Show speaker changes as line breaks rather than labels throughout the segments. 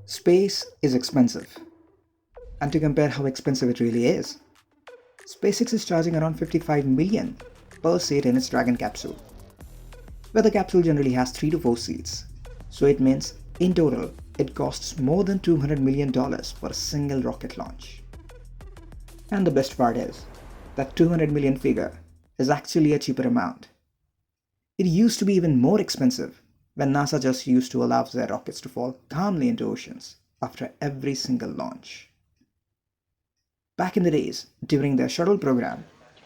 Space is expensive. And to compare how expensive it really is, SpaceX is charging around 55 million per seat in its Dragon capsule, where the capsule generally has 3 to 4 seats. So it means, in total, it costs more than $200 million for a single rocket launch. And the best part is, that 200 million figure is actually a cheaper amount. It used to be even more expensive when NASA just used to allow their rockets to fall calmly into oceans after every single launch. Back in the days, during their shuttle program,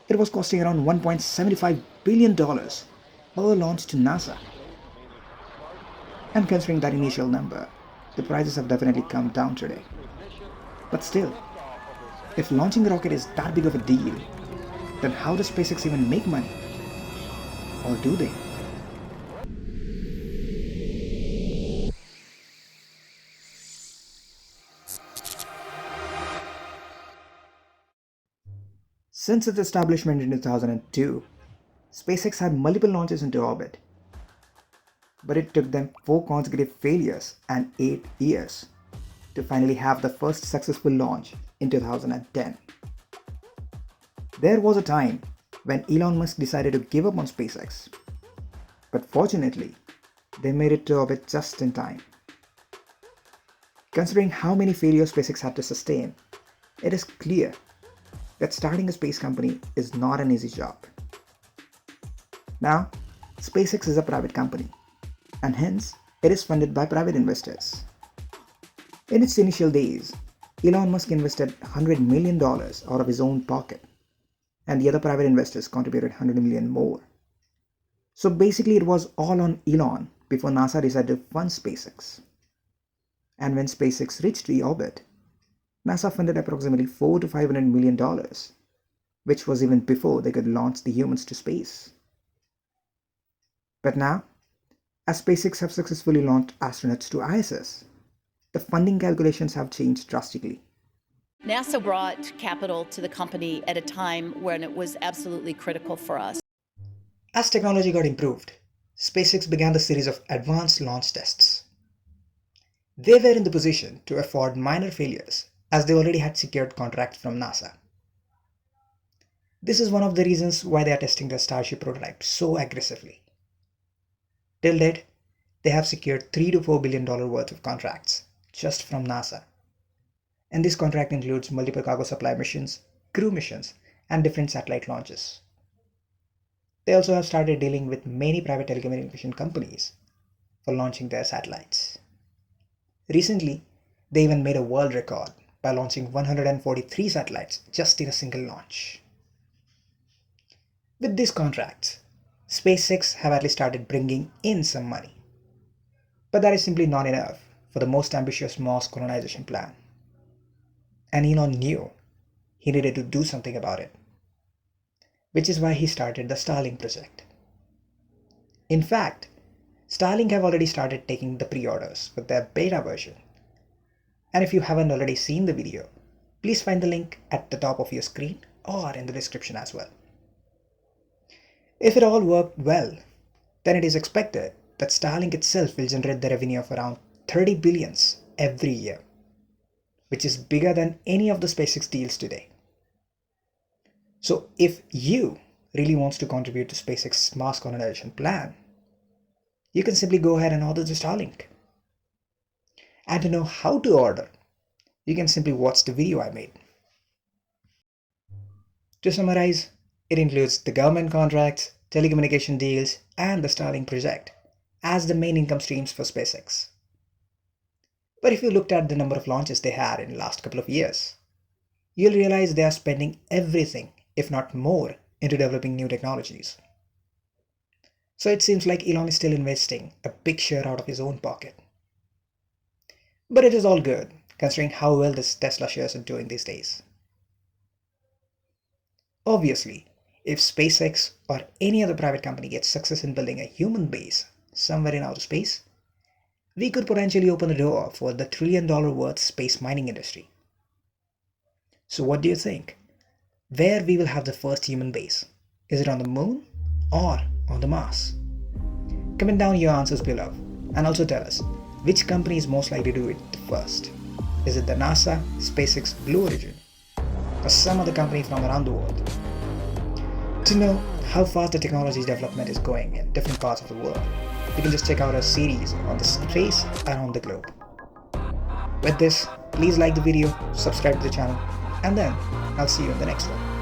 it was costing around $1.75 billion per launch to NASA. And considering that initial number, the prices have definitely come down today. But still, if launching a rocket is that big of a deal, then how does SpaceX even make money? Or do they? Since its establishment in 2002, SpaceX had multiple launches into orbit, but it took them 4 consecutive failures and 8 years to finally have the first successful launch in 2010. There was a time when Elon Musk decided to give up on SpaceX, but fortunately, they made it to orbit just in time. Considering how many failures SpaceX had to sustain, it is clear that starting a space company is not an easy job. Now, SpaceX is a private company, and hence it is funded by private investors. In its initial days, Elon Musk invested $100 million out of his own pocket, and the other private investors contributed $100 million more. So basically, it was all on Elon before NASA decided to fund SpaceX. And when SpaceX reached the orbit, NASA funded approximately $400 to $500 million, which was even before they could launch the humans to space. But now, as SpaceX have successfully launched astronauts to ISS, the funding calculations have changed drastically.
NASA brought capital to the company at a time when it was absolutely critical for us.
As technology got improved, SpaceX began the series of advanced launch tests. They were in the position to afford minor failures as they already had secured contracts from NASA. This is one of the reasons why they are testing their Starship prototype so aggressively. Till date, they have secured $3 to $4 billion worth of contracts just from NASA. And this contract includes multiple cargo supply missions, crew missions, and different satellite launches. They also have started dealing with many private telecommunication companies for launching their satellites. Recently, they even made a world record by launching 143 satellites just in a single launch. With these contracts, SpaceX have at least started bringing in some money. But that is simply not enough for the most ambitious Mars colonization plan. And Elon knew he needed to do something about it, which is why he started the Starlink project. In fact, Starlink have already started taking the pre-orders with their beta version. And if you haven't already seen the video, please find the link at the top of your screen or in the description as well. If it all worked well, then it is expected that Starlink itself will generate the revenue of around 30 billions every year, which is bigger than any of the SpaceX deals today. So if you really wants to contribute to SpaceX's Mars colonization plan, you can simply go ahead and order the Starlink. And to know how to order, you can simply watch the video I made. To summarize, it includes the government contracts, telecommunication deals, and the Starlink project as the main income streams for SpaceX. But if you looked at the number of launches they had in the last couple of years, you'll realize they are spending everything, if not more, into developing new technologies. So it seems like Elon is still investing a big share out of his own pocket. But it is all good, considering how well this Tesla shares are doing these days. Obviously, if SpaceX or any other private company gets success in building a human base somewhere in outer space, we could potentially open the door for the $1 trillion worth space mining industry. So what do you think? Where we will have the first human base? Is it on the moon or on the Mars? Comment down your answers below and also tell us Which company is most likely to do it first? Is it the NASA, SpaceX, Blue Origin, or some other company from around the world? To know how fast the technology development is going in different parts of the world, you can just check out our series on the space around the globe. With this, please like the video, subscribe to the channel, and then I'll see you in the next one.